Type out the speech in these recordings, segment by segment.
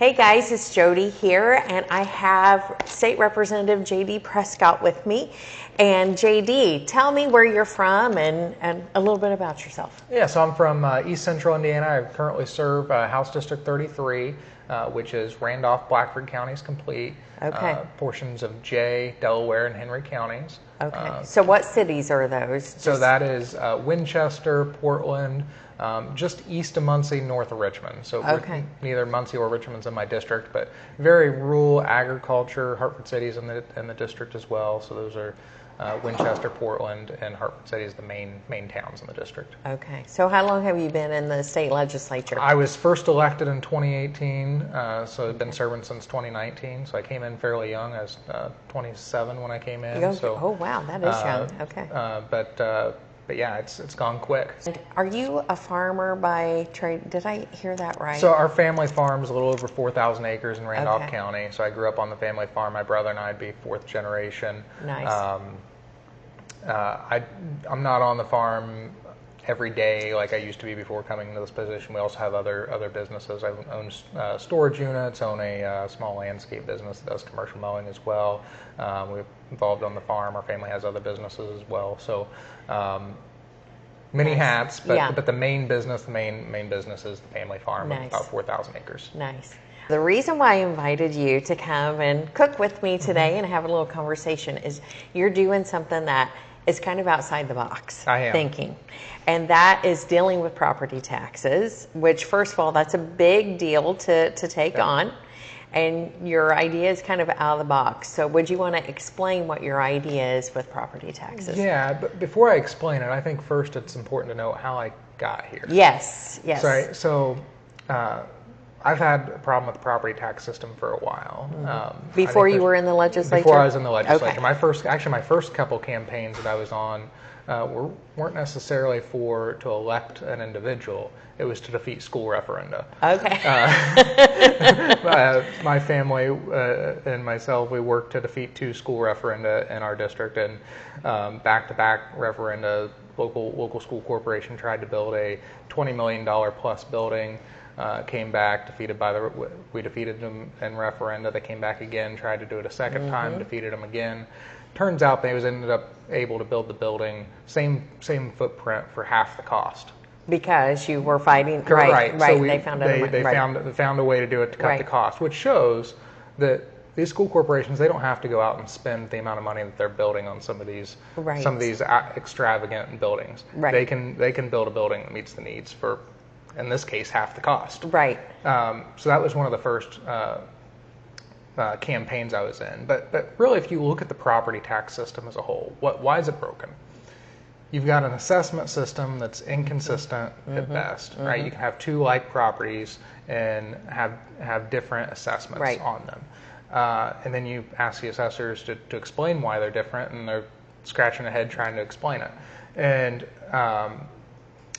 Hey guys, it's Jody here, and I have State Representative J.D. Prescott with me. And J.D., tell me where you're from and a little bit about yourself. Yeah, so I'm from East Central Indiana. I currently serve House District 33, which is Randolph, Blackford counties complete. Okay. Portions of Jay, Delaware, and Henry counties. Okay. So what cities are those? So that is Winchester, Portland, just east of Muncie, north of Richmond. So neither Muncie or Richmond's in my district, but very rural agriculture. Hartford City is in the district as well. So those are Winchester, Portland, and Hartford City is the main towns in the district. Okay. So how long have you been in the state legislature? I was first elected in 2018, so I've been serving since 2019. So I came in fairly young. I was 27 when I came in. Oh wow, that is young. Okay. But yeah, it's gone quick. And are you a farmer by trade? Did I hear that right? So our family farm is a little over 4,000 acres in Randolph County. So I grew up on the family farm. My brother and I'd be fourth generation. Nice. I'm not on the farm every day like I used to be before coming into this position. We also have other businesses. I own storage units, own a small landscape business that does commercial mowing as well. We're involved on the farm. Our family has other businesses as well. So many hats, but the main business is the family farm of about 4,000 acres. Nice. The reason why I invited you to come and cook with me today and have a little conversation is you're doing something that is kind of outside the box thinking. And that is dealing with property taxes, which first of all, that's a big deal to take on. And your idea is kind of out of the box. So would you want to explain what your idea is with property taxes? Yeah, but before I explain it, I think first it's important to know how I got here. Yes. Right. So I've had a problem with the property tax system for a while. Before you were in the legislature? Before I was in the legislature. Okay. My first couple campaigns that I was on weren't necessarily to elect an individual. It was to defeat school referenda. Okay. My family and myself, we worked to defeat 2 school referenda in our district, and back-to-back referenda. Local school corporation tried to build a $20 million plus building. Came back, we defeated them in referenda. They came back again, tried to do it a second time, defeated them again. Turns out they ended up able to build the building, same footprint for half the cost. Because you were fighting, right? So they found a way to do it to cut the cost, which shows that these school corporations, they don't have to go out and spend the amount of money that they're building on some of these extravagant buildings. Right. They can build a building that meets the needs for, in this case, half the cost. Right. So that was one of the first campaigns I was in. But really, if you look at the property tax system as a whole, why is it broken? You've got an assessment system that's inconsistent at best, right? You can have 2 like properties and have different assessments on them. And then you ask the assessors to explain why they're different, and they're scratching their head trying to explain it. And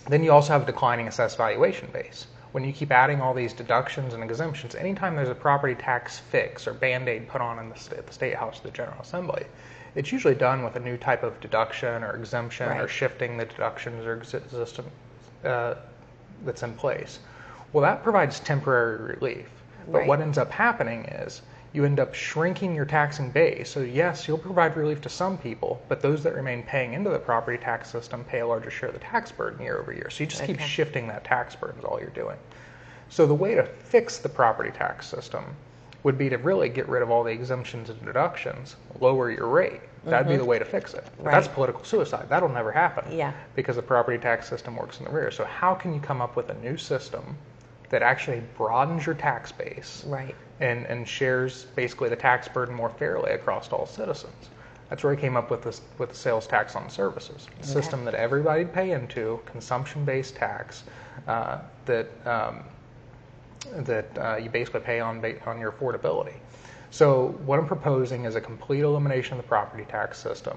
then you also have a declining assessed valuation base. When you keep adding all these deductions and exemptions, anytime there's a property tax fix or Band-Aid put on in the State House of the General Assembly, it's usually done with a new type of deduction or exemption or shifting the deductions or system that's in place. Well, that provides temporary relief. But what ends up happening is you end up shrinking your taxing base. So yes, you'll provide relief to some people, but those that remain paying into the property tax system pay a larger share of the tax burden year over year. So you just keep shifting that tax burden is all you're doing. So the way to fix the property tax system would be to really get rid of all the exemptions and deductions, lower your rate. That'd be the way to fix it. But that's political suicide. That'll never happen because the property tax system works in the rear. So how can you come up with a new system that actually broadens your tax base and shares basically the tax burden more fairly across all citizens? That's where I came up with the sales tax on services, a system that everybody'd pay into, consumption-based tax that you basically pay on your affordability. So what I'm proposing is a complete elimination of the property tax system,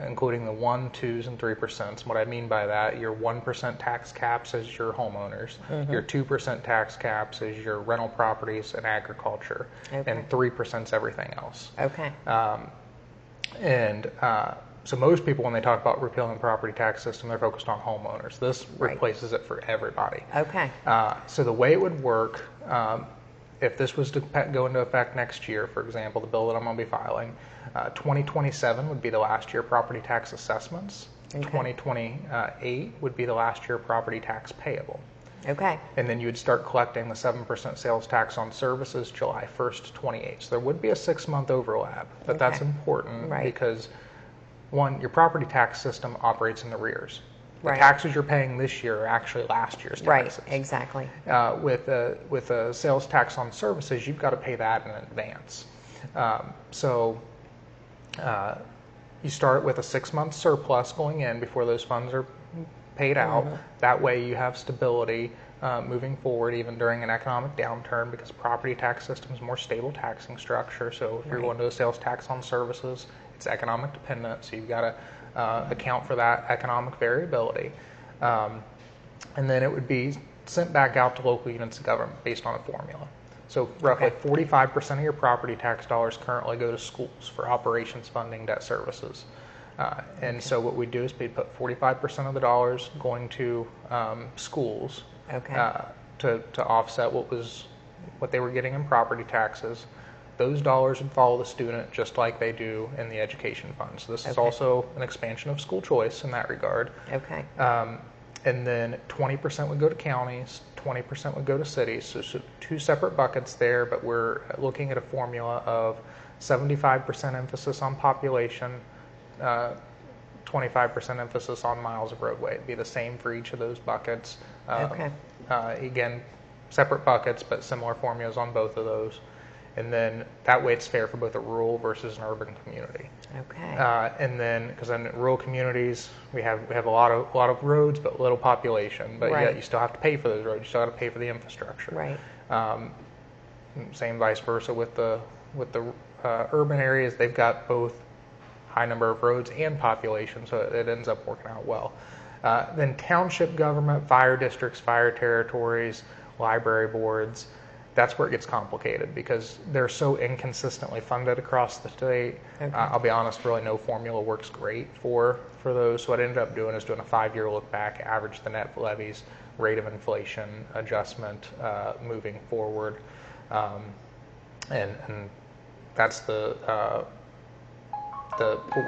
including the 1%, 2%, and 3%. And what I mean by that, your 1% tax caps as your homeowners, your 2% tax caps as your rental properties and agriculture, and 3% is everything else. So most people, when they talk about repealing the property tax system, they're focused on homeowners. This replaces it for everybody. So the way it would work, if this was to go into effect next year, for example, the bill that I'm going to be filing, 2027 would be the last year property tax assessments. Okay. 2028 would be the last year property tax payable. Okay. And then you would start collecting the 7% sales tax on services July 1st, 28. So there would be a 6-month overlap, but that's important because, one, your property tax system operates in the rears. The taxes you're paying this year are actually last year's taxes. Right, exactly. With a sales tax on services, you've got to pay that in advance. So you start with a 6-month surplus going in before those funds are paid out. That way you have stability moving forward even during an economic downturn, because property tax system is a more stable taxing structure. So if you're going to a sales tax on services, it's economic dependent, so you've got to account for that economic variability. And then it would be sent back out to local units of government based on a formula. So roughly 45% of your property tax dollars currently go to schools for operations funding, debt services. And so what we do is we put 45% of the dollars going to schools to offset what they were getting in property taxes. Those dollars would follow the student just like they do in the education fund. So this is also an expansion of school choice in that regard. Okay. And then 20% would go to counties, 20% would go to cities. So 2 separate buckets there, but we're looking at a formula of 75% emphasis on population, 25% emphasis on miles of roadway. It'd be the same for each of those buckets. Again, separate buckets, but similar formulas on both of those. And then that way it's fair for both a rural versus an urban community. Okay. And then, because in rural communities we have a lot of roads but little population, but yet you still have to pay for those roads. You still have to pay for the infrastructure. Right. Same vice versa with the urban areas. They've got both high number of roads and population, so it ends up working out well. Then township government, fire districts, fire territories, library boards. That's where it gets complicated because they're so inconsistently funded across the state. I'll be honest, really no formula works great for those. So what I ended up doing is doing a 5-year look back, average the net levies, rate of inflation adjustment moving forward, and that's what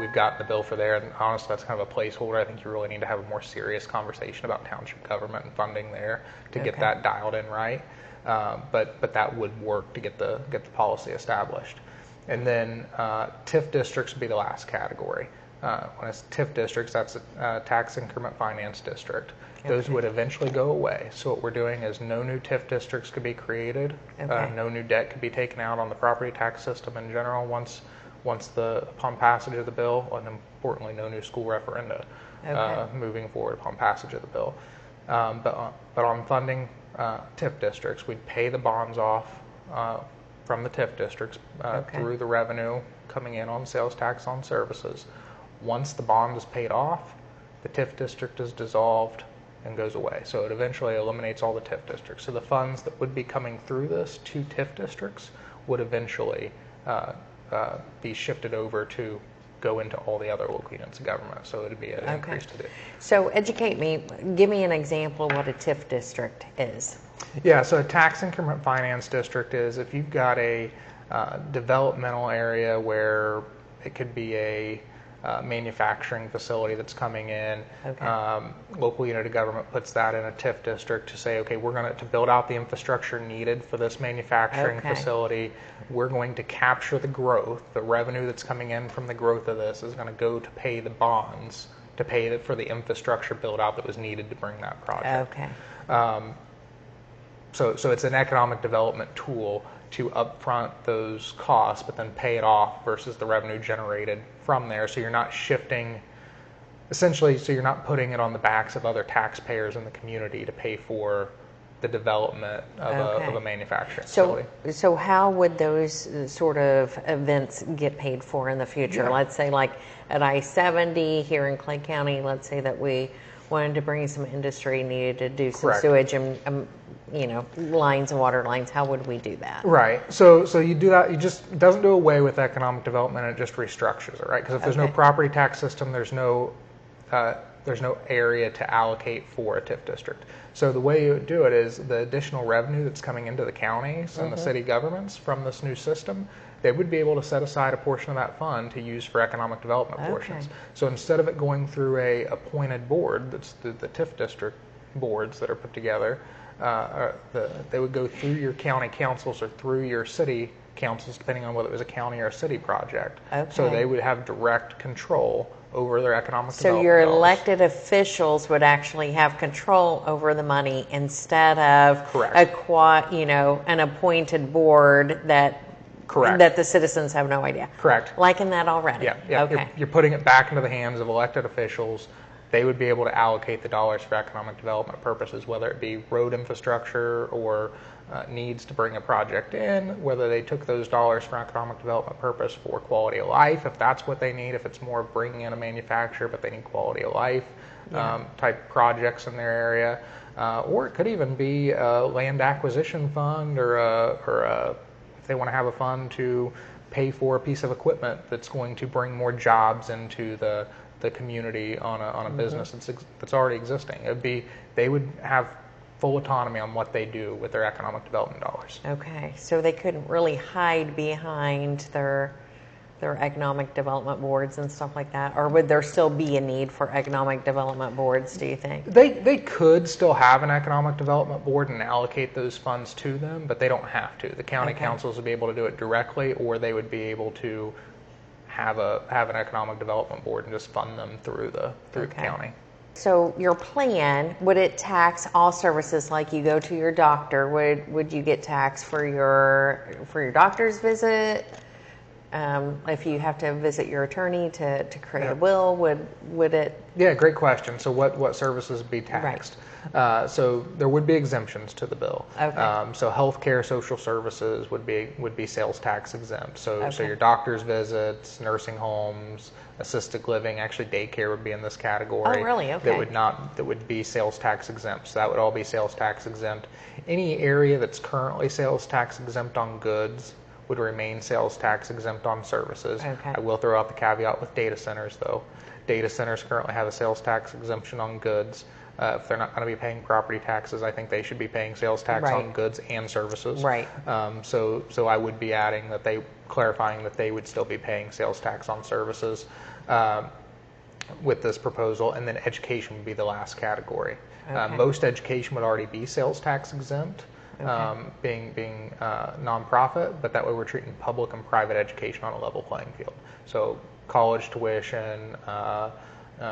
we've got in the bill for there. And honestly, that's kind of a placeholder. I think you really need to have a more serious conversation about township government and funding there to get that dialed in right. But that would work to get the policy established. And then TIF districts would be the last category. When it's TIF districts, that's a tax increment finance district. Those would eventually go away. So what we're doing is no new TIF districts could be created. No new debt could be taken out on the property tax system in general upon passage of the bill, and importantly, no new school referenda moving forward upon passage of the bill. But on funding TIF districts, we'd pay the bonds off from the TIF districts through the revenue coming in on sales tax on services. Once the bond is paid off, the TIF district is dissolved and goes away. So it eventually eliminates all the TIF districts. So the funds that would be coming through this to TIF districts would eventually be shifted over to go into all the other local units of government. So it'd be an increase to do. So educate me, give me an example of what a TIF district is. Yeah, so a tax increment finance district is if you've got a developmental area where it could be a manufacturing facility that's coming in. Local unit of government puts that in a TIF district to say, okay, we're going to build out the infrastructure needed for this manufacturing facility. We're going to capture the growth. The revenue that's coming in from the growth of this is going to go to pay the bonds, to pay for the infrastructure build out that was needed to bring that project. So it's an economic development tool to upfront those costs, but then pay it off versus the revenue generated from there. So you're not shifting, essentially, so you're not putting it on the backs of other taxpayers in the community to pay for the development of a manufacturing facility. So how would those sort of events get paid for in the future? Let's say like at I-70 here in Clay County, let's say that we wanted to bring some industry, needed to do some sewage and lines and water lines. How would we do that? Right. So you do that. It doesn't do away with economic development. It just restructures it, right? Because if there's no property tax system, there's no there's no area to allocate for a TIF district. So the way you would do it is the additional revenue that's coming into the counties and the city governments from this new system, they would be able to set aside a portion of that fund to use for economic development portions. So instead of it going through a appointed board, that's the TIF district boards that are put together, they would go through your county councils or through your city councils, depending on whether it was a county or a city project. So they would have direct control over their economic development. So your dollars. elected officials would actually have control over the money instead of an appointed board that the citizens have no idea. Correct. Liking that already. Yeah. Okay. You're putting it back into the hands of elected officials. They would be able to allocate the dollars for economic development purposes, whether it be road infrastructure or needs to bring a project in, whether they took those dollars for economic development purpose for quality of life, if that's what they need, if it's more bringing in a manufacturer but they need quality of life type projects in their area, or it could even be a land acquisition fund or if they want to have a fund to pay for a piece of equipment that's going to bring more jobs into the community on a business that's already existing. They would have full autonomy on what they do with their economic development dollars. Okay, so they couldn't really hide behind their economic development boards and stuff like that, or would there still be a need for economic development boards, do you think? They could still have an economic development board and allocate those funds to them, but they don't have to. The county councils would be able to do it directly, or they would be able to have an economic development board and just fund them through the county. So your plan, would it tax all services? Like you go to your doctor, would you get taxed for your doctor's visit? If you have to visit your attorney to create a will, would it? Yeah, great question. So what services would be taxed? Right. So there would be exemptions to the bill. Okay. So healthcare, social services would be sales tax exempt. So your doctor's visits, nursing homes, assisted living, actually daycare would be in this category. Oh, really? Okay. That would be sales tax exempt. So that would all be sales tax exempt. Any area that's currently sales tax exempt on goods would remain sales tax exempt on services. Okay. I will throw out the caveat with data centers, though. Data centers currently have a sales tax exemption on goods. If they're not going to be paying property taxes, I think they should be paying sales tax on goods and services. Right. So I would be adding clarifying that they would still be paying sales tax on services with this proposal, and then education would be the last category. Okay. Most education would already be sales tax exempt. Okay. Being nonprofit, but that way we're treating public and private education on a level playing field. So college tuition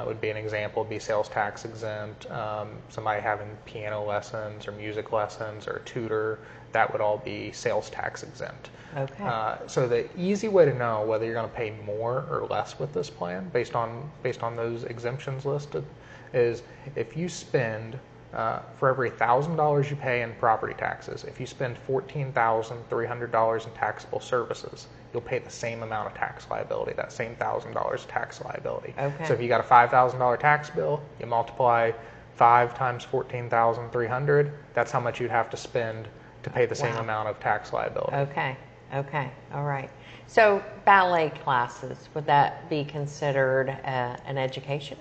would be an example, would be sales tax exempt. Somebody having piano lessons or music lessons or a tutor, that would all be sales tax exempt. Okay. So the easy way to know whether you're going to pay more or less with this plan, based on those exemptions listed, is if you spend for every $1,000 you pay in property taxes, if you spend $14,300 in taxable services, you'll pay the same amount of tax liability, that same $1,000 tax liability. Okay. So if you got a $5,000 tax bill, you multiply 5 times $14,300, that's how much you'd have to spend to pay the same amount of tax liability. Okay, all right. So ballet classes, would that be considered an education?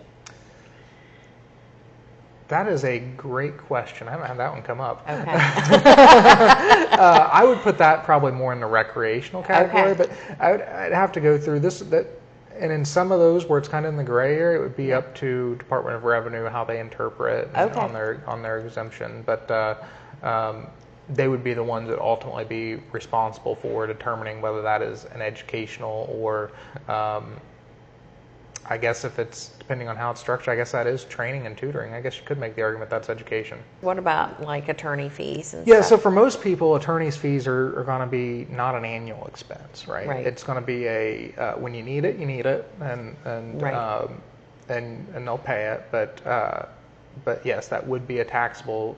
That is a great question. I haven't had that one come up. Okay. I would put that probably more in the recreational category, but I'd have to go through this. And in some of those where it's kind of in the gray area, it would be up to Department of Revenue how they interpret on their exemption. But they would be the ones that ultimately be responsible for determining whether that is an educational or I guess if it's, depending on how it's structured, I guess that is training and tutoring. I guess you could make the argument that's education. What about like attorney fees and stuff? Yeah, so for most people, attorney's fees are going to be not an annual expense, right? It's going to be when you need it, and they'll pay it. But yes, that would be a taxable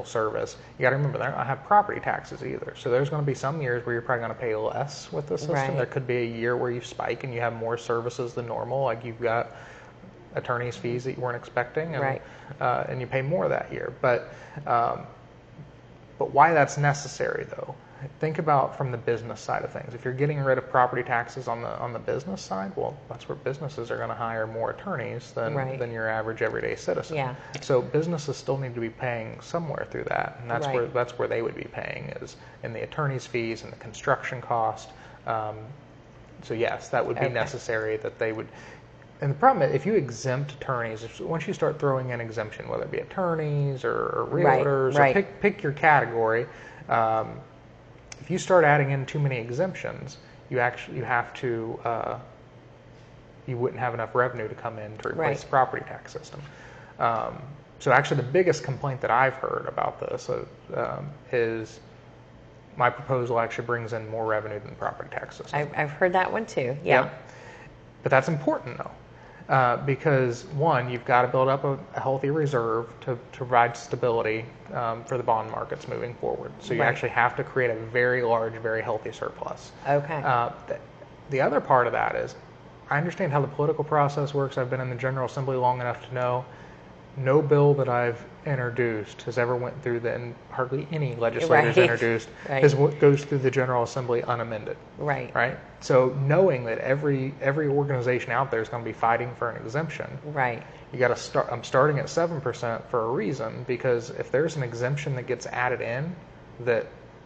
service. You got to remember, they're not going to have property taxes either. So there's going to be some years where you're probably going to pay less with the system. Right. There could be a year where you spike and you have more services than normal, like you've got attorney's fees that you weren't expecting, and you pay more that year. But why that's necessary though? Think about from the business side of things. If you're getting rid of property taxes on the business side, well, that's where businesses are going to hire more attorneys than your average everyday citizen. Yeah. So businesses still need to be paying somewhere through that, and that's where they would be paying, is in the attorney's fees and the construction cost. So yes, that would be necessary that they would. And the problem is, if you exempt attorneys, once you start throwing in exemption, whether it be attorneys or realtors, or pick your category. If you start adding in too many exemptions, you wouldn't have enough revenue to come in to replace the property tax system. So actually, the biggest complaint that I've heard about this is my proposal actually brings in more revenue than the property tax system. I've heard that one too. Yeah. Yep. But that's important though. Because one, you've got to build up a healthy reserve to provide stability for the bond markets moving forward. So you actually have to create a very large, very healthy surplus. Okay. The other part of that is, I understand how the political process works. I've been in the General Assembly long enough to know no bill that I've introduced has ever went through and hardly any legislators introduced goes through the General Assembly unamended. Right. So knowing that every organization out there is going to be fighting for an exemption. You got to start. I'm starting at 7% for a reason, because if there's an exemption that gets added in that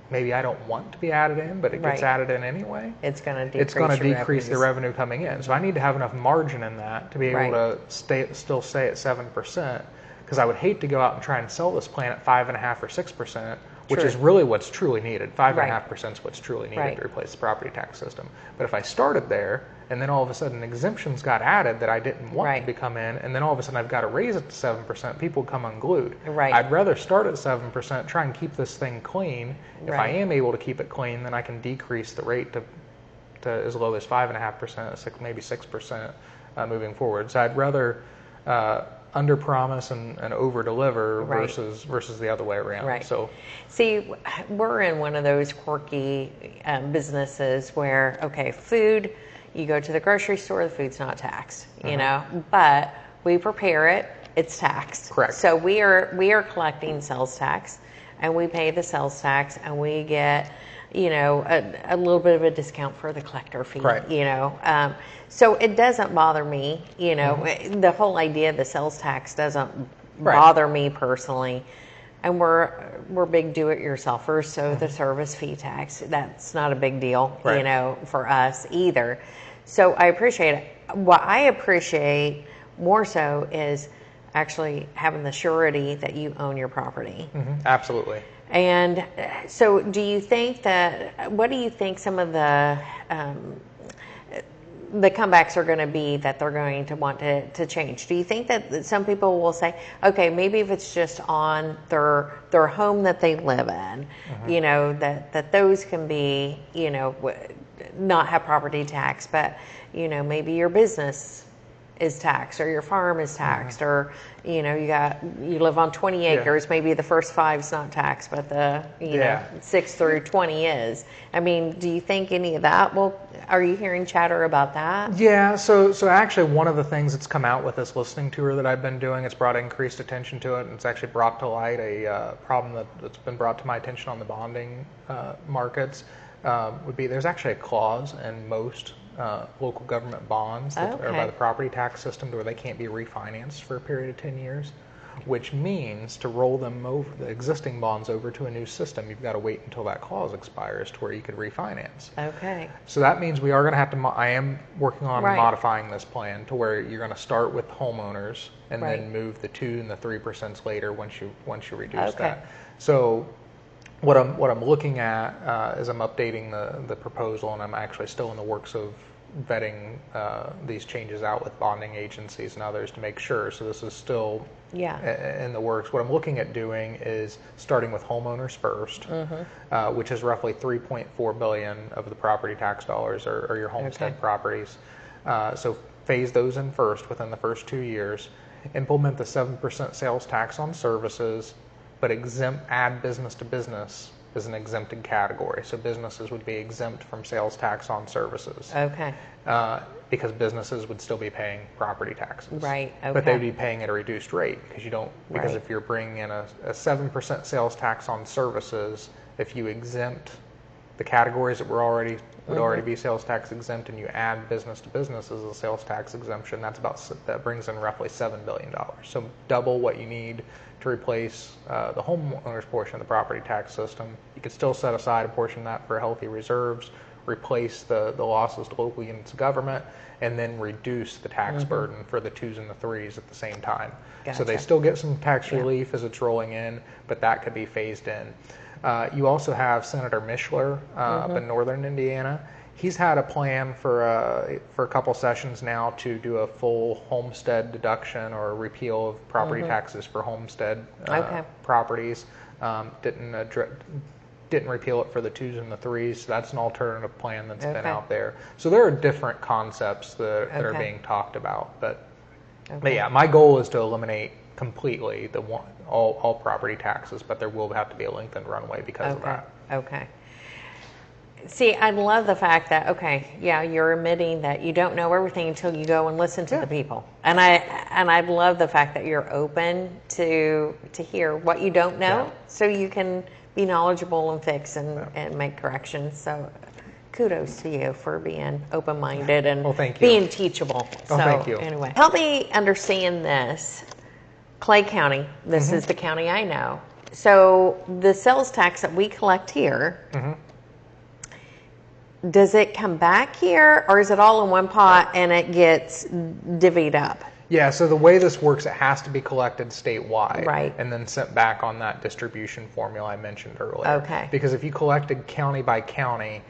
maybe I don't want to be added in, but it gets added in anyway, it's going to decrease the revenue coming in. So I need to have enough margin in that to be able to still stay at 7%, because I would hate to go out and try and sell this plan at 5.5% or 6%, which is really what's truly needed. 5.5% is what's truly needed to replace the property tax system. But if I started there, and then all of a sudden exemptions got added that I didn't want to come in, and then all of a sudden I've got to raise it to 7%, people come unglued. I'd rather start at 7%, try and keep this thing clean. If I am able to keep it clean, then I can decrease the rate to as low as 5.5%, maybe 6% moving forward. So I'd rather under promise and over deliver versus the other way around. So, see, we're in one of those quirky businesses where food, you go to the grocery store, the food's not taxed, you know, but we prepare it, it's taxed. Correct. So we are collecting sales tax, and we pay the sales tax, and we get, you know, a little bit of a discount for the collector fee, you know. So it doesn't bother me, you know, the whole idea of the sales tax doesn't bother me personally. And we're big do-it-yourselfers, so the service fee tax, that's not a big deal, you know, for us either. So I appreciate it. What I appreciate more so is actually having the surety that you own your property. Absolutely. And so what do you think some of the comebacks are going to be that they're going to want to change? Do you think that some people will say, okay, maybe if it's just on their home that they live in, you know, that those can be, you know, not have property tax, but, you know, maybe your business is taxed, or your farm is taxed, or, you know, you live on 20 acres, maybe the first 5's not taxed, but the, you know, 6 through 20 is. I mean, do you think any of that are you hearing chatter about that? Yeah, so actually one of the things that's come out with this listening tour that I've been doing, it's brought increased attention to it, and it's actually brought to light a problem that's been brought to my attention on the bonding markets, would be there's actually a clause in most local government bonds that are by the property tax system where they can't be refinanced for a period of 10 years, which means to roll them over, the existing bonds over to a new system, you've got to wait until that clause expires to where you could refinance. So that means we are going to have to, I am working on modifying this plan to where you're going to start with homeowners and then move the 2 and the 3% later once you reduce that. So what I'm looking at is I'm updating the proposal, and I'm actually still in the works of vetting these changes out with bonding agencies and others to make sure. So this is still in the works. What I'm looking at doing is starting with homeowners first, which is roughly $3.4 billion of the property tax dollars are your homestead properties. So phase those in first within the first 2 years. Implement the 7% sales tax on services, but add business to business as an exempted category. So businesses would be exempt from sales tax on services. Because businesses would still be paying property taxes. But they would be paying at a reduced rate because if you're bringing in a 7% sales tax on services, if you exempt the categories that would already be sales tax exempt, and you add business to business as a sales tax exemption, that brings in roughly $7 billion. So double what you need to replace the homeowners portion of the property tax system. You could still set aside a portion of that for healthy reserves, replace the losses to local units of government, and then reduce the tax burden for the 2s and the 3s at the same time. Gotcha. So they still get some tax relief as it's rolling in, but that could be phased in. You also have Senator Mishler up in northern Indiana. He's had a plan for a couple sessions now to do a full homestead deduction or repeal of property taxes for homestead properties. Didn't repeal it for the 2s and the 3s. So that's an alternative plan that's been out there. So there are different concepts that are being talked about. But yeah, my goal is to eliminate completely all property taxes, but there will have to be a lengthened runway because of that. Okay. See, I love the fact that you're admitting that you don't know everything until you go and listen to the people, and I love the fact that you're open to hear what you don't know, so you can be knowledgeable and fix and make corrections. So kudos to you for being open-minded and being teachable. So thank you. Anyway, help me understand this. Clay County, this is the county I know. So the sales tax that we collect here, does it come back here, or is it all in one pot and it gets divvied up? Yeah, so the way this works, it has to be collected statewide, right, and then sent back on that distribution formula I mentioned earlier. Okay. Because if you collected county by county,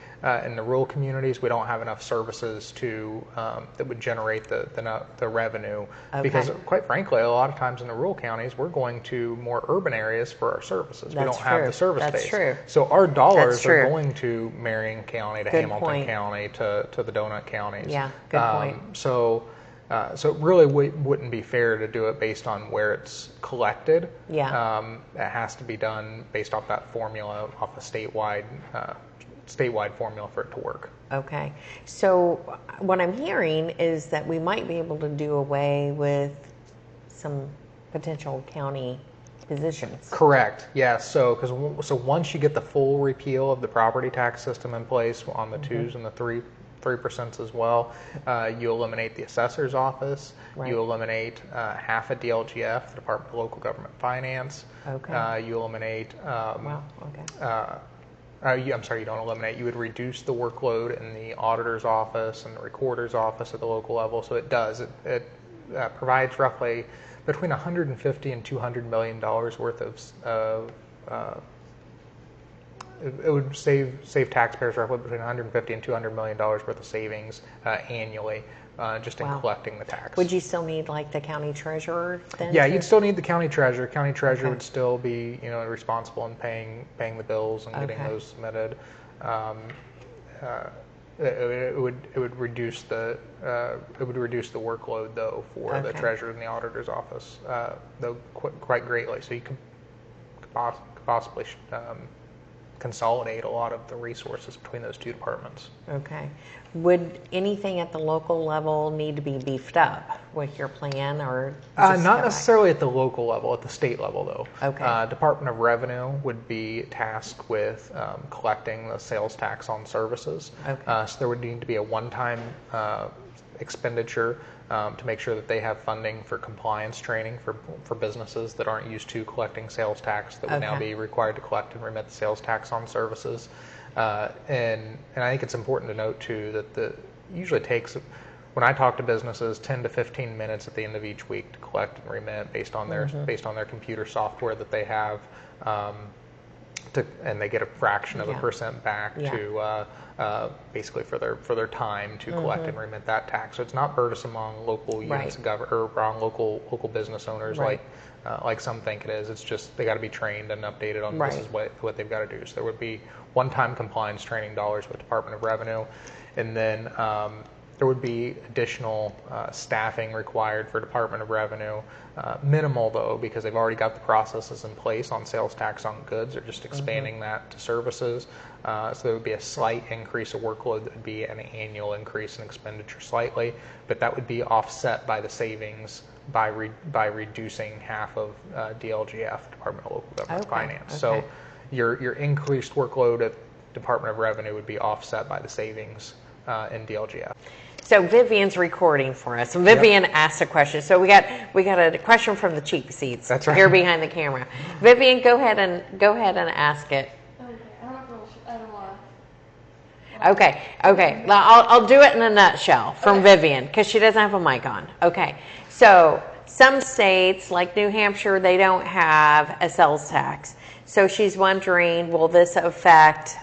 in the rural communities, we don't have enough services that would generate the revenue. Okay. Because quite frankly, a lot of times in the rural counties, we're going to more urban areas for our services. We don't have the service base. That's true. So our dollars are going to Marion County, to Hamilton County, to the donut counties. Yeah, good point. So it really wouldn't be fair to do it based on where it's collected. Yeah. It has to be done based off that formula, off a statewide formula for it to work. Okay. So what I'm hearing is that we might be able to do away with some potential county positions. Correct. Yes. So once you get the full repeal of the property tax system in place on the 2s and the 3% as well, you eliminate the assessor's office. Right. You eliminate half of DLGF, the Department of Local Government Finance. Okay. You eliminate. Wow. Okay. I'm sorry, you don't eliminate. You would reduce the workload in the auditor's office and the recorder's office at the local level. So it does. It provides roughly between $150 and $200 million worth of. It would save taxpayers roughly between $150 and $200 million worth of savings annually, just in collecting the tax. Would you still need like the county treasurer then? Yeah, you'd still need the county treasurer. County treasurer would still be, responsible in paying the bills and getting those submitted. It would reduce the workload though for the treasurer and the auditor's office though quite greatly. So you could possibly consolidate a lot of the resources between those two departments. Okay. Would anything at the local level need to be beefed up with your plan, or not necessarily at the local level, at the state level though. Okay. Department of Revenue would be tasked with collecting the sales tax on services. Okay. So there would need to be a one-time expenditure to make sure that they have funding for compliance training for businesses that aren't used to collecting sales tax, that would now be required to collect and remit the sales tax on services. And I think it's important to note too that it usually takes, when I talk to businesses, 10 to 15 minutes at the end of each week to collect and remit based on their computer software that they have, and they get a fraction of a percent back to basically for their time to collect and remit that tax. So it's not burdensome on local units of government or on local business owners like some think it is. It's just they got to be trained and updated on this is what they've got to do. So there would be one-time compliance training dollars with Department of Revenue, and then there would be additional staffing required for Department of Revenue. Minimal though, because they've already got the processes in place on sales tax on goods. They're just expanding that to services. So there would be a slight increase of workload. That would be an annual increase in expenditure slightly, but that would be offset by the savings by reducing half of DLGF, Department of Local Government Finance. So your increased workload Department of Revenue would be offset by the savings in DLGF. So Vivian's recording for us. And Vivian asked a question. So we got a question from the cheap seats. That's right. Here behind the camera. Vivian, go ahead and ask it. Okay. I'll do it in a nutshell from Vivian because she doesn't have a mic on. Okay. So some states like New Hampshire, they don't have a sales tax. So she's wondering, will this affect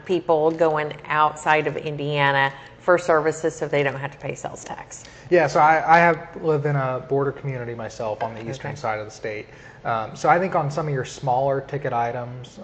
people going outside of Indiana for services so they don't have to pay sales tax? Yeah, so I live in a border community myself on the eastern side of the state. So I think on some of your smaller ticket items,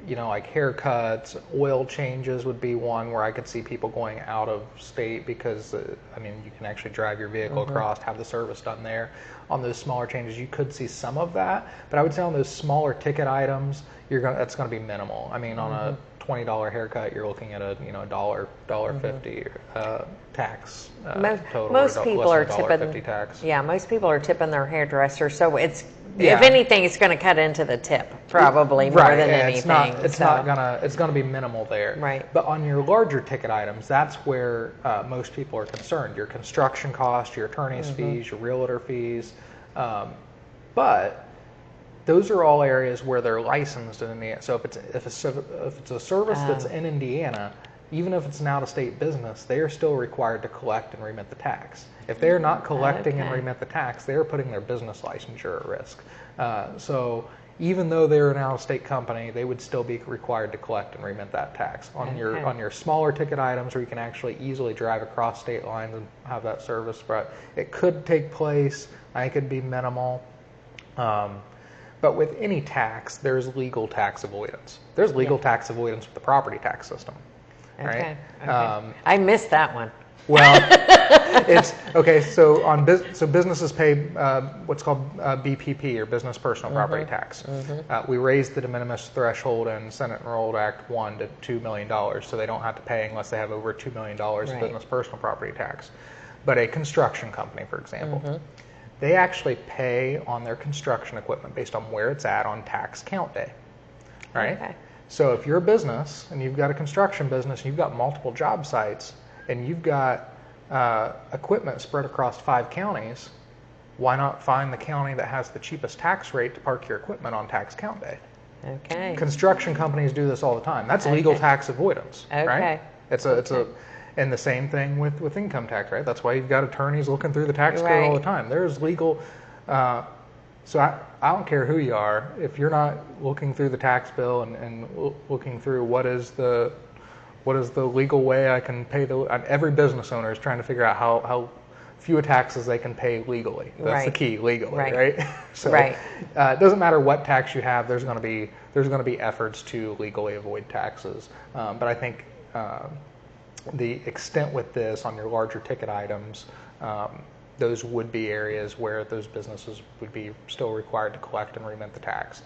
like haircuts, oil changes would be one where I could see people going out of state because, you can actually drive your vehicle across, have the service done there. On those smaller changes, you could see some of that. But I would say on those smaller ticket items, that's going to be minimal. On a $20 haircut, you're looking at a $1.50 tax. Most people are tipping. Tax. Yeah, most people are tipping their hairdresser, so it's if anything, it's going to cut into the tip probably more than anything. It's going to be minimal there. Right. But on your larger ticket items, that's where most people are concerned. Your construction costs, your attorney's fees, your realtor fees, but those are all areas where they're licensed in Indiana. So if it's a service that's in Indiana, even if it's an out-of-state business, they are still required to collect and remit the tax. If they're not collecting and remit the tax, they're putting their business licensure at risk. So even though they're an out-of-state company, they would still be required to collect and remit that tax. On your smaller ticket items where you can actually easily drive across state lines and have that service, but it could take place. I think it'd be minimal. But with any tax, there's legal tax avoidance. There's legal tax avoidance with the property tax system. Okay. Right? I missed that one. Well, it's okay. So businesses pay what's called BPP, or Business Personal Property Tax. We raised the de minimis threshold in Senate Enrolled Act 1 to $2 million, so they don't have to pay unless they have over $2 million of business personal property tax. But a construction company, for example, they actually pay on their construction equipment based on where it's at on tax count day. Right? Okay. So if you're a business and you've got a construction business and you've got multiple job sites and you've got equipment spread across 5 counties, why not find the county that has the cheapest tax rate to park your equipment on tax count day? Okay. Construction companies do this all the time. That's legal tax avoidance, right? And the same thing with income tax, right? That's why you've got attorneys looking through the tax code all the time. There's legal. So I don't care who you are, if you're not looking through the tax bill and looking through what is the legal way I can pay every business owner is trying to figure out how few taxes they can pay legally. That's the key, legally, right? So it doesn't matter what tax you have. There's going to be efforts to legally avoid taxes. But I think the extent with this on your larger ticket items, those would be areas where those businesses would be still required to collect and remit the tax.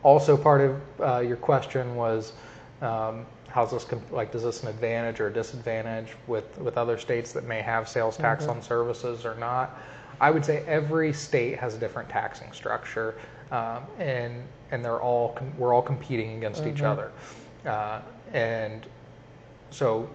Also, part of your question was, how's this does this an advantage or a disadvantage with other states that may have sales tax on services or not? I would say every state has a different taxing structure, and we're all competing against each other, and so.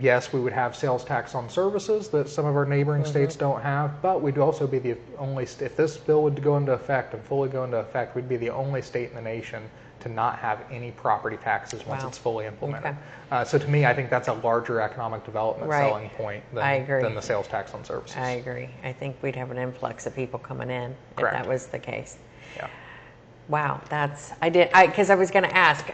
Yes, we would have sales tax on services that some of our neighboring states don't have, but we'd also be the only if this bill would go into effect and fully go into effect, we'd be the only state in the nation to not have any property taxes once it's fully implemented. Okay. So to me, I think that's a larger economic development selling point than the sales tax on services. I agree. I think we'd have an influx of people coming in if that was the case. Yeah. Wow, because I was going to ask,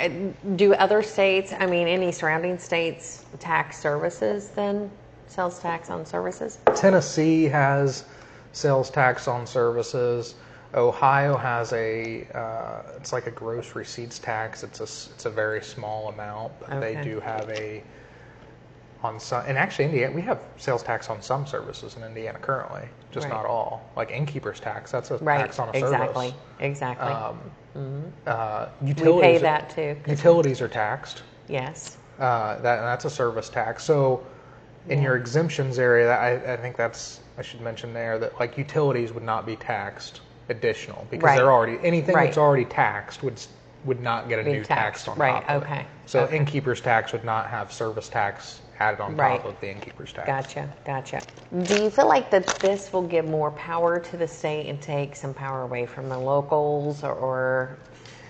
do other states, any surrounding states tax services then? Sales tax on services? Tennessee has sales tax on services. Ohio has it's like a gross receipts tax. It's a very small amount, but they do have on some, and actually Indiana, we have sales tax on some services in Indiana currently, just not all. Like innkeeper's tax, that's a tax on a service. Exactly. Utilities, we pay that too. Utilities are taxed. Yes. That's a service tax. So in your exemptions area, I think I should mention there that utilities would not be taxed additional because they're already, anything that's already taxed would not get a new tax on right, top of okay. it. So okay. innkeeper's tax would not have service tax added on Right. top of the innkeeper's tax. Gotcha. Do you feel like that this will give more power to the state and take some power away from the locals, or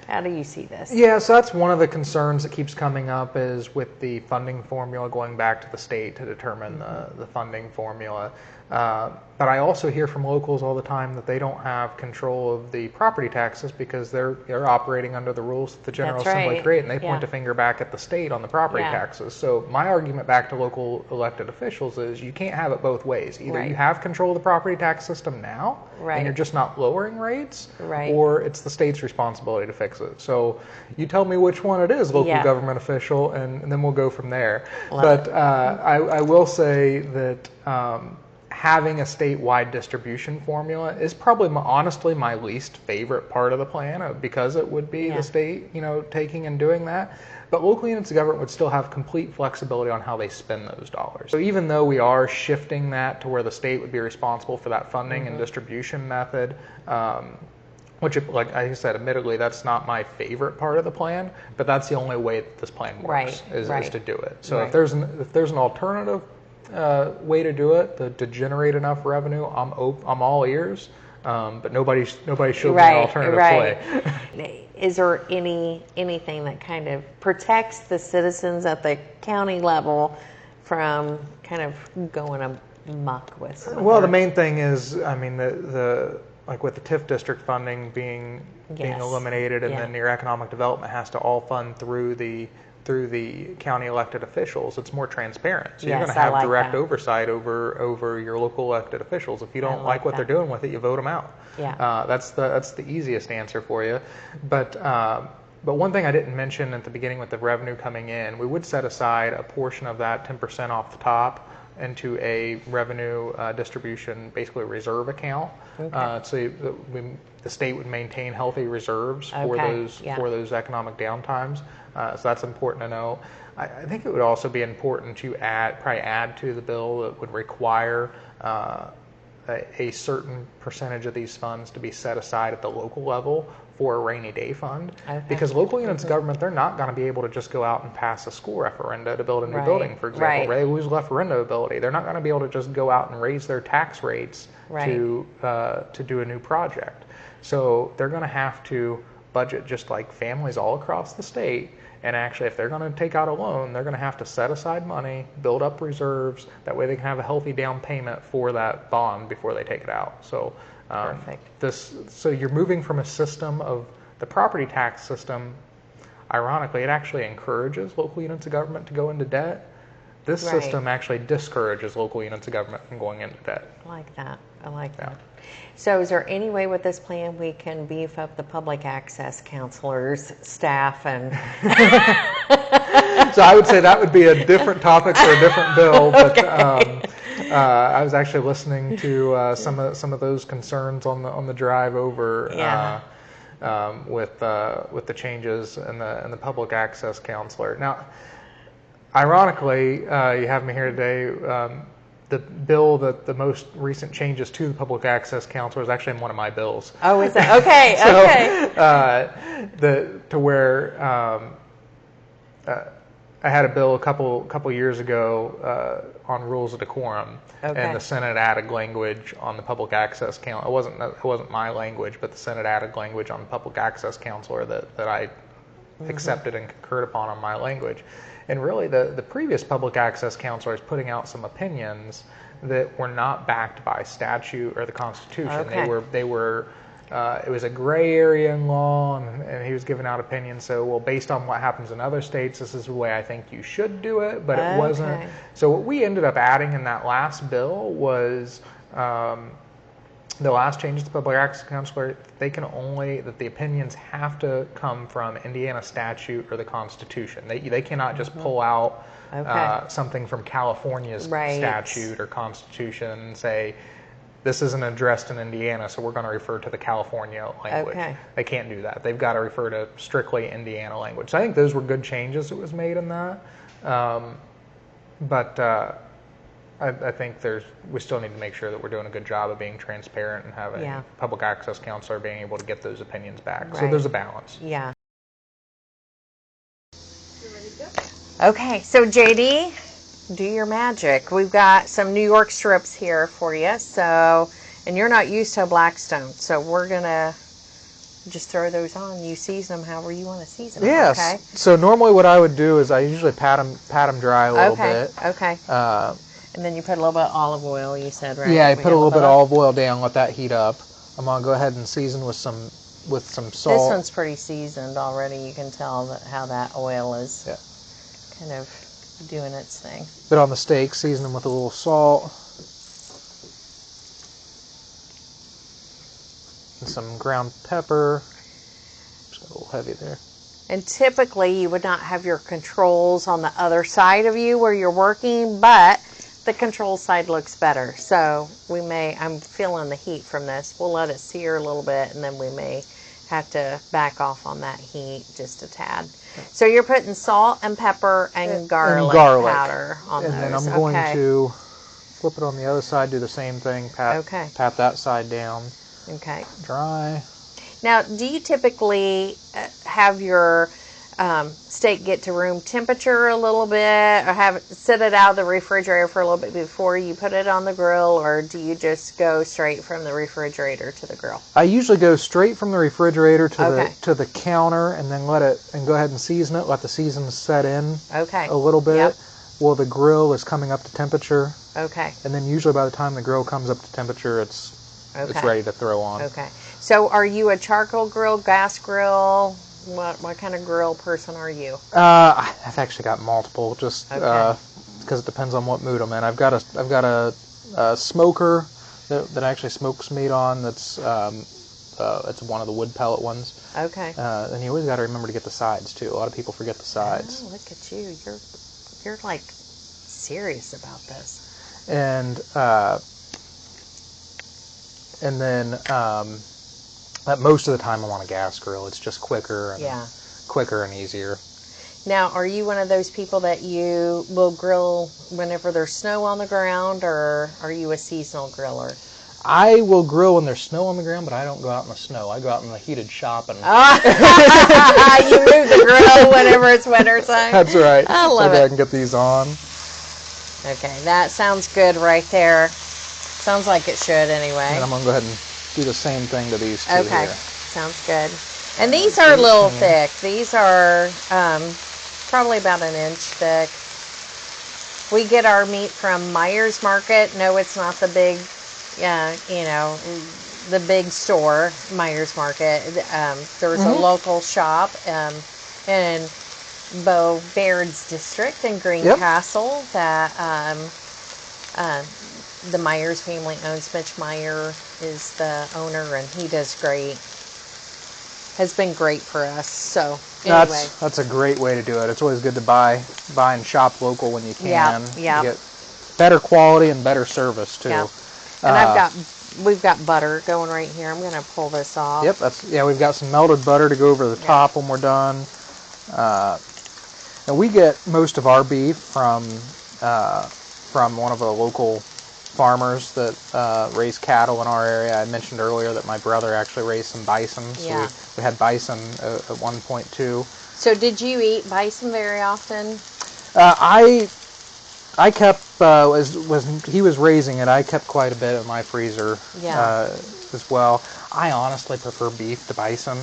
how do you see this? Yeah, so that's one of the concerns that keeps coming up is with the funding formula, going back to the state to determine the funding formula. But I also hear from locals all the time that they don't have control of the property taxes because they're operating under the rules that the General Assembly create, and they point a finger back at the state on the property taxes. So my argument back to local elected officials is you can't have it both ways. Either you have control of the property tax system now, and you're just not lowering rates, or it's the state's responsibility to fix it. So you tell me which one it is, local government official, and then we'll go from there. But I will say that having a statewide distribution formula is probably honestly my least favorite part of the plan, because it would be the state, taking and doing that. But local units of government would still have complete flexibility on how they spend those dollars. So even though we are shifting that to where the state would be responsible for that funding and distribution method, which, like I said, admittedly, that's not my favorite part of the plan, but that's the only way that this plan works, is to do it. So if there's an alternative way to do it, to generate enough revenue, I'm all ears. But nobody showed me an alternative way. Is there anything that kind of protects the citizens at the county level from kind of going amok with some the main thing is, I mean, the like with the TIF district funding being eliminated, and then your economic development has to all fund through the county elected officials. It's more transparent. So you're going to have direct oversight over your local elected officials. If you don't like what they're doing with it, you vote them out. That's the easiest answer for you. But one thing I didn't mention at the beginning with the revenue coming in, we would set aside a portion of that 10% off the top into a revenue distribution, basically a reserve account. So the state would maintain healthy reserves for those economic downtimes. So that's important to know. I think it would also be important to add to the bill that would require a certain percentage of these funds to be set aside at the local level for a rainy day fund. Because local units of government, they're not going to be able to just go out and pass a school referenda to build a new building, for example. They lose referenda ability. They're not going to be able to just go out and raise their tax rates to do a new project. So they're going to have to budget just like families all across the state. And actually, if they're going to take out a loan, they're going to have to set aside money, build up reserves. That way they can have a healthy down payment for that bond before they take it out. So so you're moving from a system of the property tax system. Ironically, it actually encourages local units of government to go into debt. This system actually discourages local units of government from going into debt. I like that. So is there any way with this plan we can beef up the public access counselors, staff, and... So I would say that would be a different topic for a different bill, but I was actually listening to some of those concerns on the drive over with the changes in the public access counselor. Now, ironically, you have me here today. The bill that the most recent changes to the public access counselor is actually in one of my bills. Oh, is that okay? To where I had a bill a couple years ago on rules of decorum, and the Senate added language on the public access council. It wasn't my language, but the Senate added language on the public access counselor that I accepted and concurred upon on my language. And really, the previous public access counselor is putting out some opinions that were not backed by statute or the Constitution. They were. It was a gray area in law, and he was giving out opinions. So, based on what happens in other states, this is the way I think you should do it, but it wasn't. So what we ended up adding in that last bill was the last changes to public access counselor. That the opinions have to come from Indiana statute or the Constitution. They cannot just pull out something from California's statute or Constitution and say, this isn't addressed in Indiana, so we're going to refer to the California language. They can't do that. They've got to refer to strictly Indiana language. So I think those were good changes that was made in that. I think we still need to make sure that we're doing a good job of being transparent and having public access counselor being able to get those opinions back. So there's a balance. Okay, so JD, do your magic. We've got some New York strips here for you. So, and you're not used to Blackstone, so we're gonna just throw those on. You season them however you want to season them. Yes. Okay. So normally what I would do is I usually pat them dry a little bit. Okay. And then you put a little bit of olive oil. You said, right? Yeah, I put a little bit of olive oil down, let that heat up. I'm gonna go ahead and season with some salt. This one's pretty seasoned already. You can tell how that oil is kind of doing its thing. But on the steak, season them with a little salt and some ground pepper. Just got a little heavy there. And typically you would not have your controls on the other side of you where you're working, but the control side looks better. So I'm feeling the heat from this. We'll let it sear a little bit, and then we may have to back off on that heat just a tad. So you're putting salt and pepper and garlic powder on those. And then I'm going to flip it on the other side, do the same thing, pat that side down. Okay. Dry. Now, do you typically have your steak get to room temperature a little bit, or sit it out of the refrigerator for a little bit before you put it on the grill, or do you just go straight from the refrigerator to the grill? I usually go straight from the refrigerator to the counter, and then go ahead and season it. Let the season set in a little bit while the grill is coming up to temperature. Okay. And then usually by the time the grill comes up to temperature, it's ready to throw on. Okay. So are you a charcoal grill, gas grill? What kind of grill person are you? I've actually got multiple, just because it depends on what mood I'm in. I've got a smoker that actually smokes meat on. It's one of the wood pellet ones. Okay. And you always got to remember to get the sides too. A lot of people forget the sides. Oh, look at you! You're like serious about this. And then. Most of the time I'm on a gas grill. It's just quicker and easier. Now, are you one of those people that you will grill whenever there's snow on the ground, or are you a seasonal griller? I will grill when there's snow on the ground, but I don't go out in the snow. I go out in the heated shop and... You move the grill whenever it's winter time? That's right. I love it. I can get these on. Okay, that sounds good right there. Sounds like it should anyway. And I'm going to go ahead and do the same thing to these two Okay, here. Sounds good. And these are a little thick. These are probably about an inch thick. We get our meat from Myers Market. No, it's not the big, the big store, Myers Market. There's a local shop in Beau Baird's district in Greencastle that the Myers family owns. Mitch Meyer is the owner, and he does great. Has been great for us. So anyway, that's a great way to do it. It's always good to buy and shop local when you can. Yeah. You get better quality and better service too. Yeah. And we've got butter going right here. I'm going to pull this off. Yep. We've got some melted butter to go over the top when we're done. And we get most of our beef from one of the local farmers that raise cattle in our area. I mentioned earlier that my brother actually raised some bison, so we had bison at one point too. So did you eat bison very often? I kept when he was raising it, I kept quite a bit in my freezer as well. I honestly prefer beef to bison.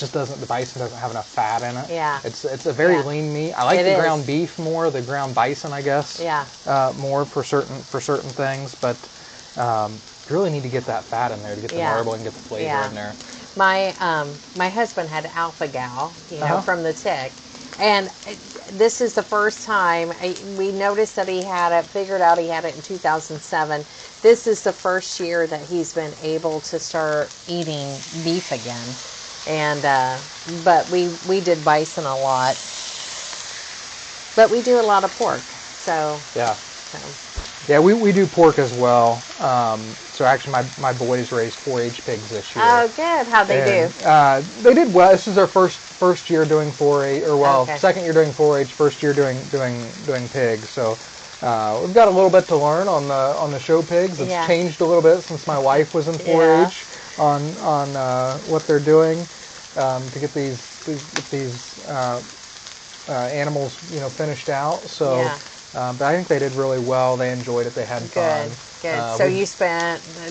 The bison doesn't have enough fat in it. Yeah. It's a very lean meat. I like the ground beef more, the ground bison, I guess. Yeah. More for certain things, but you really need to get that fat in there to get the marbling, get the flavor in there. My husband had alpha-gal, from the tick, and this is the first time we noticed that he had it. Figured out he had it in 2007. This is the first year that he's been able to start eating beef again. And but we did bison a lot, but we do a lot of pork. So we do pork as well. So actually, my boys raised 4-H pigs this year. Oh, good. How'd they do? They did well. This is our first year doing 4-H, second year doing 4-H, first year doing pigs. So we've got a little bit to learn on the show pigs. It's changed a little bit since my wife was in 4-H. On what they're doing to get these animals, finished out. So, Yeah. but I think they did really well. They enjoyed it. They had fun. Good. So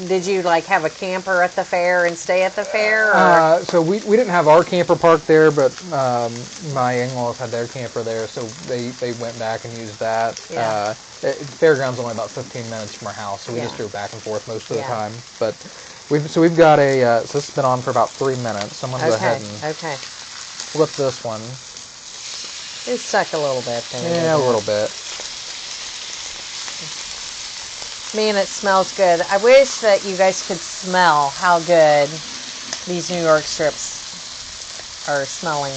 did you like have a camper at the fair and stay at the fair? Or? So we didn't have our camper park there, but my in-laws had their camper there, so they went back and used that. Yeah. Fairground's only about 15 minutes from our house, so we just drove back and forth most of the time. But we've got so this has been on for about 3 minutes. So I'm gonna go ahead and flip this one. It's stuck a little bit there. Yeah, a little bit. Man, it smells good. I wish that you guys could smell how good these New York strips are smelling.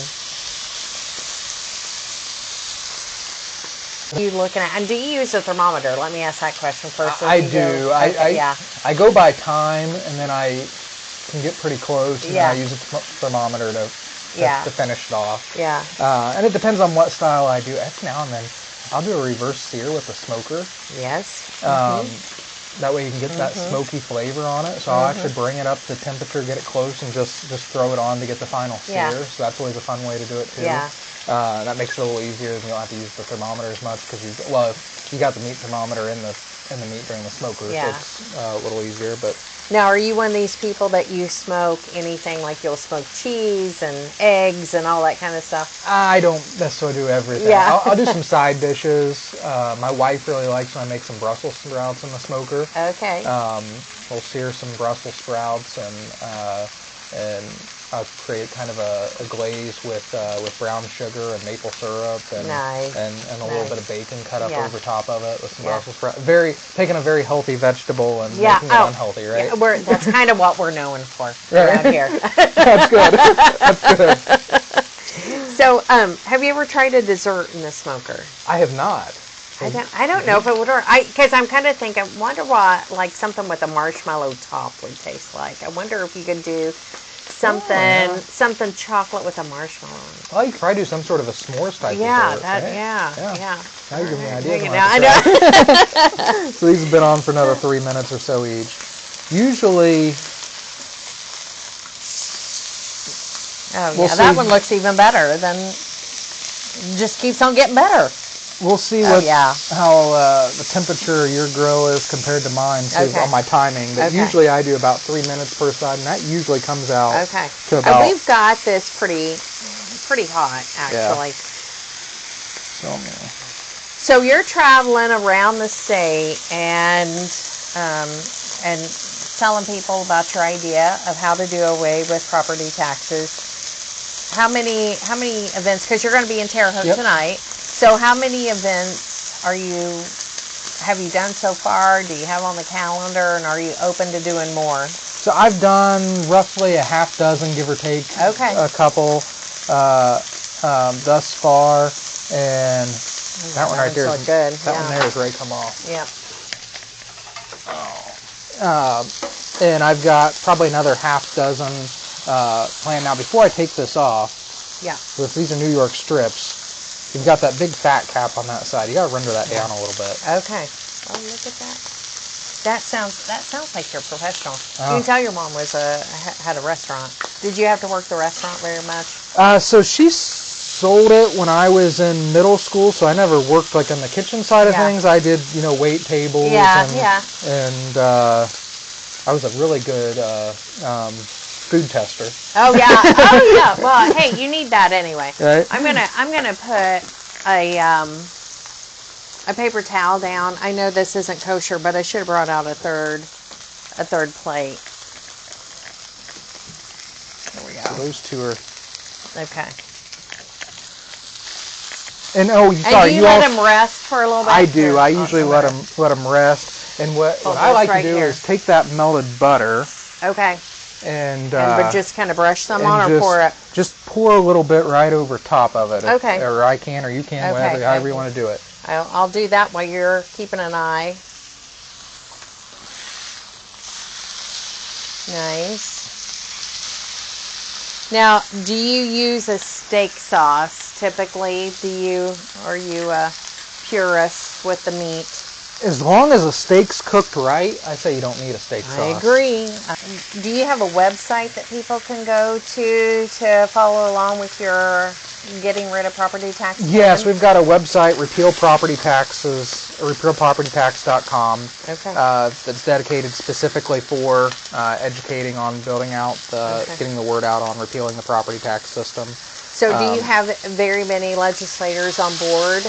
What are you looking at? And do you use a thermometer? Let me ask that question first. I do. I go by time, and then I can get pretty close, and then I use a thermometer to finish it off. Yeah. And it depends on what style I do. Every now and then, I'll do a reverse sear with the smoker. Yes. That way you can get that smoky flavor on it. So I'll actually bring it up to temperature, get it close, and just throw it on to get the final sear. So that's always a fun way to do it too. Yeah. That makes it a little easier, and you don't have to use the thermometer as much because you got the meat thermometer in the meat during the smoker, so it's a little easier. But now, are you one of these people that you smoke anything, like you'll smoke cheese and eggs and all that kind of stuff? I don't necessarily do everything. Yeah. I'll do some side dishes. My wife really likes when I make some Brussels sprouts in the smoker. Okay. We'll sear some Brussels sprouts, and I'll create kind of a glaze with brown sugar and maple syrup and a little bit of bacon cut up over top of it with some Brussels sprouts. Taking a very healthy vegetable and making it unhealthy, right? Yeah, that's kind of what we're known for around here. That's good. That's good. So, have you ever tried a dessert in the smoker? I have not. I don't know if it would work. Because I'm kind of thinking, wonder what like something with a marshmallow top would taste like. I wonder if you could do something chocolate with a marshmallow. Well, you could probably do some sort of a s'mores type dessert. Yeah. Now you're giving me ideas. I know. So these have been on for another 3 minutes or so each. Usually, that one looks even better. Just keeps on getting better. We'll see how the temperature of your grill is compared to mine on my timing. But usually I do about 3 minutes per side, and that usually comes out to about... we've got this pretty hot, actually. So you're traveling around the state and telling people about your idea of how to do away with property taxes. How many events? Because you're going to be in Terre Haute tonight. So how many events have you done so far? Do you have on the calendar, and are you open to doing more? So I've done roughly a half dozen, give or take, a couple thus far, and that one right there is good. That one there is ready to come off. Yeah. And I've got probably another half dozen planned. Now, before I take this off, if these are New York strips, you've got that big fat cap on that side. You got to render that down a little bit. Okay. Oh, look at that. That sounds like you're professional. You can tell your mom had a restaurant. Did you have to work the restaurant very much? So she sold it when I was in middle school, so I never worked like on the kitchen side of things. I did, wait tables. And I was a really good food tester. Oh yeah. Well, hey, you need that anyway. Right. I'm gonna put a paper towel down. I know this isn't kosher, but I should have brought out a third plate. There we go. So those two are okay. And sorry, and do you let them rest for a little bit? I do. I usually let them rest. And what I like to do is take that melted butter. Okay. But just kind of brush some on, or pour it? Just pour a little bit right over top of it. Okay. Or I can, or you can, however you want to do it. I'll do that while you're keeping an eye. Nice. Now, do you use a steak sauce typically? Are you a purist with the meat? As long as the steak's cooked right, I say you don't need a steak sauce. I agree. Do you have a website that people can go to follow along with your getting rid of property taxes? Yes, we've got a website, repealpropertytax.com. Okay. That's dedicated specifically for educating on building out, getting the word out on repealing the property tax system. So do you have very many legislators on board?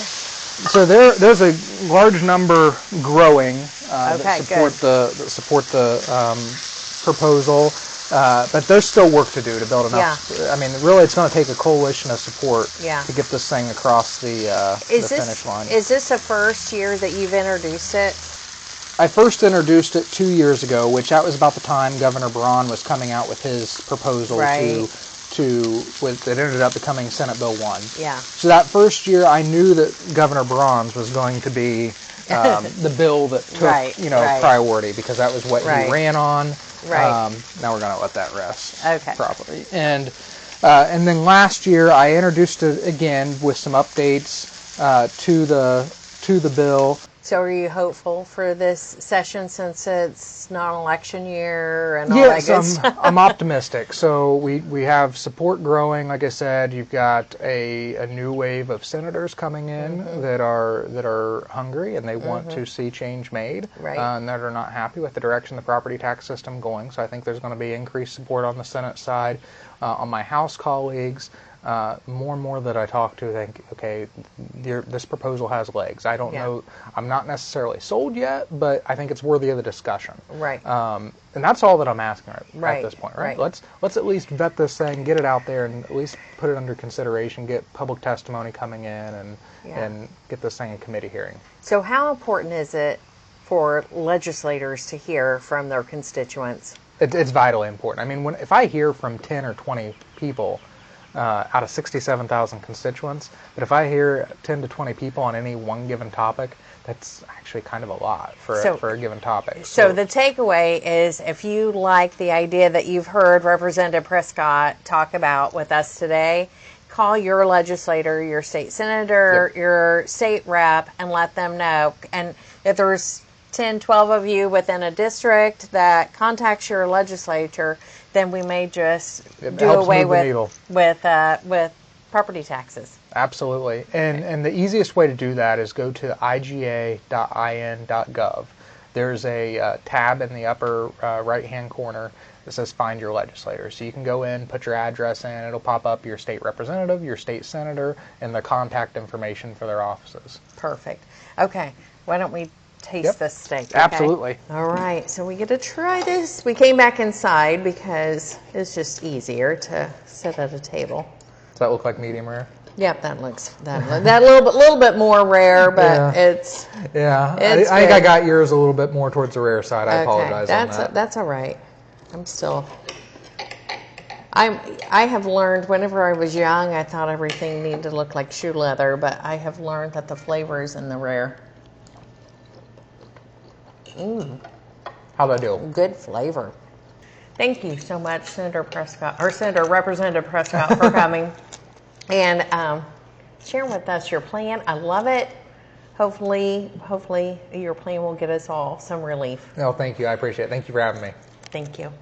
So there's a large number growing that support the proposal, but there's still work to do to build enough. Yeah. I mean, really, it's going to take a coalition of support to get this thing across the finish line. Is this the first year that you've introduced it? I first introduced it 2 years ago, which that was about the time Governor Braun was coming out with his proposal that ended up becoming Senate Bill 1. Yeah. So that first year, I knew that Governor Braun's was going to be the bill that took priority, because that was what he ran on. Right. Now we're going to let that rest properly. And then last year, I introduced it again with some updates to the bill. So are you hopeful for this session, since it's not an election year and all that good stuff? Yes, I'm optimistic. So we have support growing. Like I said, you've got a new wave of senators coming in that are hungry, and they want to see change made, and that are not happy with the direction the property tax system going. So I think there's going to be increased support on the Senate side. On my House colleagues, more and more that I talk to think, okay, this proposal has legs. I don't know, I'm not necessarily sold yet, but I think it's worthy of the discussion. Right. And that's all that I'm asking at this point, right? Let's at least vet this thing, get it out there, and at least put it under consideration, get public testimony coming in, and get this thing in committee hearing. So how important is it for legislators to hear from their constituents? It's vitally important. I mean, if I hear from 10 or 20 people out of 67,000 constituents, but if I hear 10 to 20 people on any one given topic, that's actually kind of a lot for a given topic. So the takeaway is, if you like the idea that you've heard Representative Prescott talk about with us today, call your legislator, your state senator, your state rep, and let them know. And if there's 10, 12 of you within a district that contacts your legislature, then we may just do away with property taxes. Absolutely. And the easiest way to do that is go to iga.in.gov. There's a tab in the upper right-hand corner that says Find Your Legislator. So you can go in, put your address in, it'll pop up your state representative, your state senator, and the contact information for their offices. Perfect. Okay, why don't we taste this steak? Okay? Absolutely. All right, so we get to try this. We came back inside because it's just easier to sit at a table. Does that look like medium rare? Yep, that looks that little bit more rare, but it's I think I got yours a little bit more towards the rare side. I apologize on that. That's all right. I have learned, whenever I was young, I thought everything needed to look like shoe leather, but I have learned that the flavor is in the rare. How'd I do? Good flavor. Thank you so much, Senator Representative Prescott, for coming and sharing with us your plan. I love it. Hopefully your plan will get us all some relief. No, thank you. I appreciate it. Thank you for having me. Thank you.